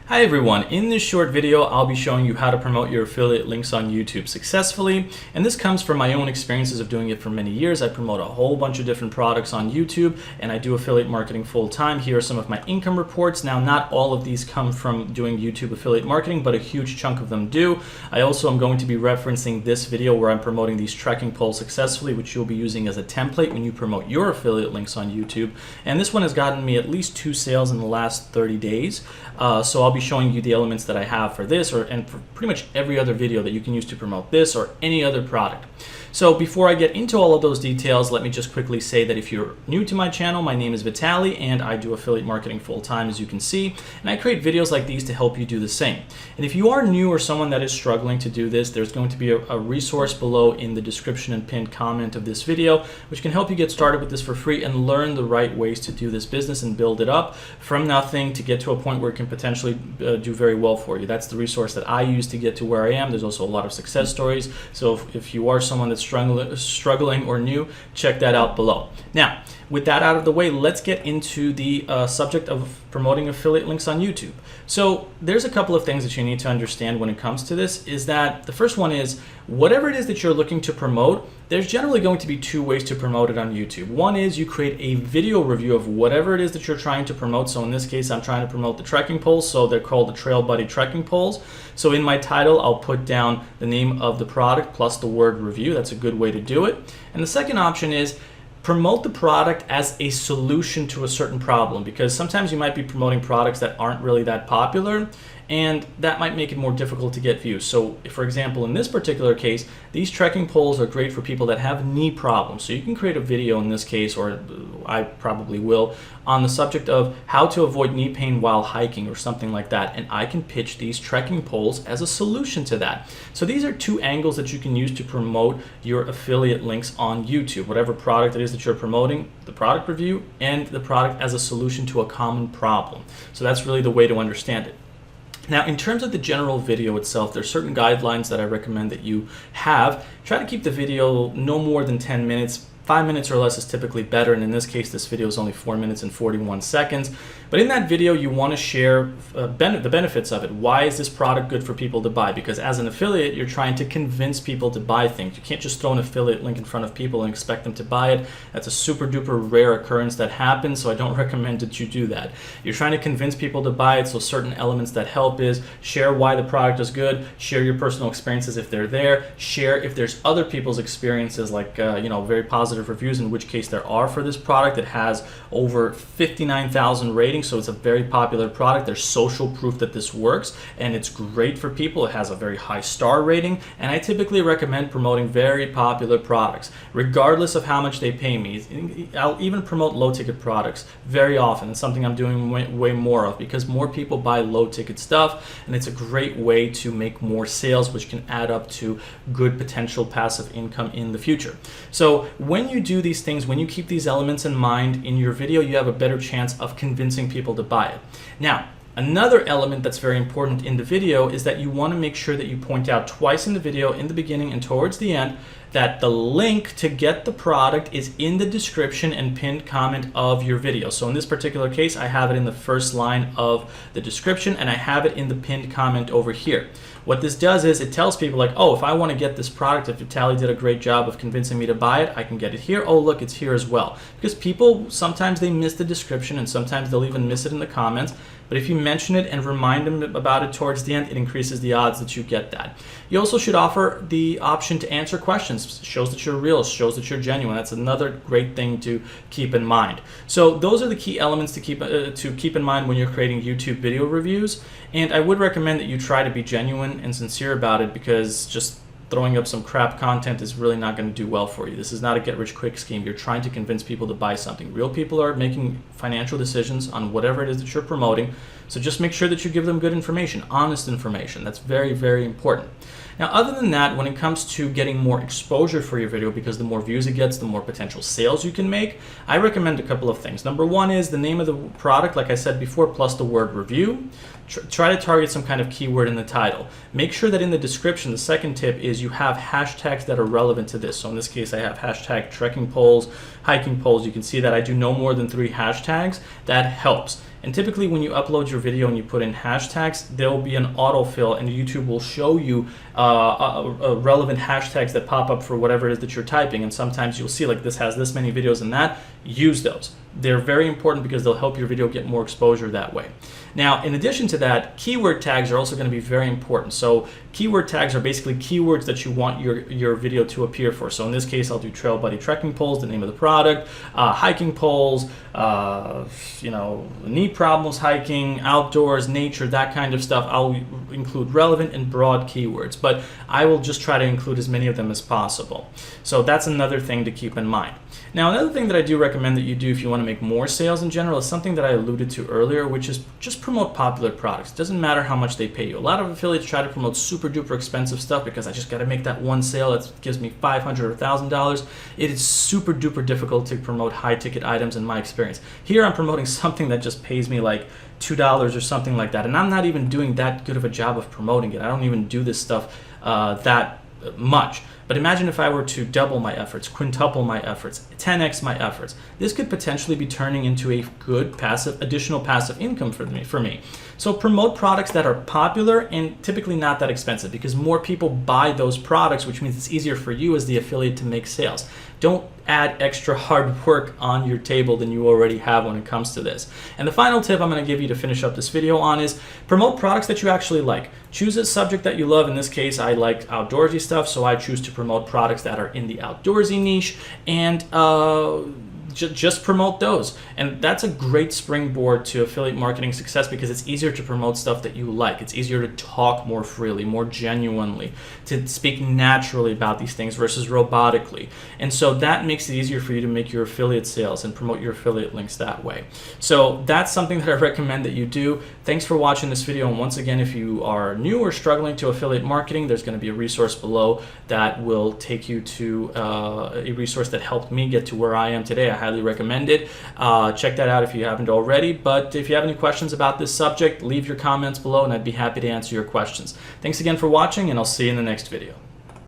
Hi everyone, in this short video I'll be showing you how to promote your affiliate links on YouTube successfully, and this comes from my own experiences of doing it for many years. I promote a whole bunch of different products on YouTube and I do affiliate marketing full time. Here are some of my income reports. Now, not all of these come from doing YouTube affiliate marketing, but a huge chunk of them do. I also am going to be referencing this video where I'm promoting these trekking poles successfully, which you'll be using as a template when you promote your affiliate links on YouTube. And this one has gotten me at least 2 sales in the last 30 days. So I'll be showing you the elements that I have for this and for pretty much every other video that you can use to promote this or any other product. So before I get into all of those details, let me just quickly say that if you're new to my channel, my name is Vitaly and I do affiliate marketing full time, as you can see, and I create videos like these to help you do the same. And if you are new or someone that is struggling to do this, there's going to be a resource below in the description and pinned comment of this video, which can help you get started with this for free and learn the right ways to do this business and build it up from nothing to get to a point where it can potentially do very well for you. That's the resource that I use to get to where I am. There's also a lot of success stories. So if you are someone that's struggling or new, check that out below. Now, with that out of the way, let's get into the subject of promoting affiliate links on YouTube. So there's a couple of things that you need to understand when it comes to this. Is that the first one is, whatever it is that you're looking to promote, there's generally going to be 2 ways to promote it on YouTube. One is you create a video review of whatever it is that you're trying to promote. So in this case, I'm trying to promote the trekking poles, so they're called the Trail Buddy trekking poles. So in my title, I'll put down the name of the product plus the word review. That's a good way to do it. And the second option is promote the product as a solution to a certain problem, because sometimes you might be promoting products that aren't really that popular, and that might make it more difficult to get views. So for example, in this particular case, these trekking poles are great for people that have knee problems. So you can create a video in this case, or I probably will, on the subject of how to avoid knee pain while hiking or something like that. And I can pitch these trekking poles as a solution to that. So these are 2 angles that you can use to promote your affiliate links on YouTube. Whatever product it is that you're promoting, the product review and the product as a solution to a common problem. So that's really the way to understand it. Now, in terms of the general video itself, there's certain guidelines that I recommend that you have. Try to keep the video no more than 10 minutes. 5 minutes or less is typically better, and in this case, this video is only 4 minutes and 41 seconds. But in that video, you want to share the benefits of it. Why is this product good for people to buy? Because as an affiliate, you're trying to convince people to buy things. You can't just throw an affiliate link in front of people and expect them to buy it. That's a super duper rare occurrence that happens, so I don't recommend that you do that. You're trying to convince people to buy it, so certain elements that help is share why the product is good, share your personal experiences if they're there, share if there's other people's experiences, like very positive reviews, in which case there are for this product. It has over 59,000 ratings, so it's a very popular product. There's social proof that this works and it's great for people. It has a very high star rating, and I typically recommend promoting very popular products regardless of how much they pay me. I'll even promote low ticket products very often. It's something I'm doing way more of, because more people buy low ticket stuff and it's a great way to make more sales, which can add up to good potential passive income in the future. So when you do these things, when you keep these elements in mind in your video, you have a better chance of convincing people to buy it. Now, another element that's very important in the video is that you want to make sure that you point out twice in the video, in the beginning and towards the end, that the link to get the product is in the description and pinned comment of your video. So in this particular case, I have it in the first line of the description and I have it in the pinned comment over here. What this does is it tells people like, oh, if I want to get this product, if Vitaly did a great job of convincing me to buy it, I can get it here. Oh, look, it's here as well. Because people, sometimes they miss the description and sometimes they'll even miss it in the comments. But if you mention it and remind them about it towards the end, it increases the odds that you get that. You also should offer the option to answer questions. It shows that you're real, shows that you're genuine. That's another great thing to keep in mind. So those are the key elements to keep in mind when you're creating YouTube video reviews. And I would recommend that you try to be genuine and sincere about it, because just throwing up some crap content is really not going to do well for you. This is not a get-rich-quick scheme. You're trying to convince people to buy something. Real people are making financial decisions on whatever it is that you're promoting, so just make sure that you give them good information, honest information. That's very, very important. Now, other than that, when it comes to getting more exposure for your video, because the more views it gets, the more potential sales you can make, I recommend a couple of things. Number one is the name of the product, like I said before, plus the word review. Try to target some kind of keyword in the title. Make sure that in the description, the second tip is you have hashtags that are relevant to this. So in this case, I have hashtag trekking poles, hiking poles. You can see that I do no more than 3 hashtags. That helps. And typically when you upload your video and you put in hashtags, there will be an autofill and YouTube will show you relevant hashtags that pop up for whatever it is that you're typing. And sometimes you'll see like this has this many videos and that. Use those. They're very important because they'll help your video get more exposure that way. Now, in addition to that, keyword tags are also going to be very important. So keyword tags are basically keywords that you want your video to appear for. So in this case, I'll do trail buddy trekking poles, the name of the product, hiking poles, knee problems, hiking, outdoors, nature, that kind of stuff. I'll include relevant and broad keywords, but I will just try to include as many of them as possible. So that's another thing to keep in mind. Now, another thing that I do recommend that you do if you want to make more sales in general is something that I alluded to earlier, which is just promote popular products. It doesn't matter how much they pay you. A lot of affiliates try to promote super duper expensive stuff because I just got to make that one sale that gives me $500 or $1,000. It is super duper difficult to promote high ticket items in my experience. Here I'm promoting something that just pays me like $2 or something like that, and I'm not even doing that good of a job of promoting it. I don't even do this stuff that much. But imagine if I were to double my efforts, quintuple my efforts, 10x my efforts. This could potentially be turning into a good additional passive income for me. So promote products that are popular and typically not that expensive, because more people buy those products, which means it's easier for you as the affiliate to make sales. Don't add extra hard work on your table than you already have when it comes to this. And the final tip I'm going to give you to finish up this video on is promote products that you actually like. Choose a subject that you love. In this case, I like outdoorsy stuff, so I choose to promote products that are in the outdoorsy niche, and just promote those. And that's a great springboard to affiliate marketing success because it's easier to promote stuff that you like. It's easier to talk more freely, more genuinely, to speak naturally about these things versus robotically. And so that makes it easier for you to make your affiliate sales and promote your affiliate links that way. So that's something that I recommend that you do. Thanks for watching this video. And once again, if you are new or struggling to affiliate marketing, there's going to be a resource below that will take you to a resource that helped me get to where I am today. I highly recommend it. Check that out if you haven't already. But if you have any questions about this subject, leave your comments below and I'd be happy to answer your questions. Thanks again for watching, and I'll see you in the next video.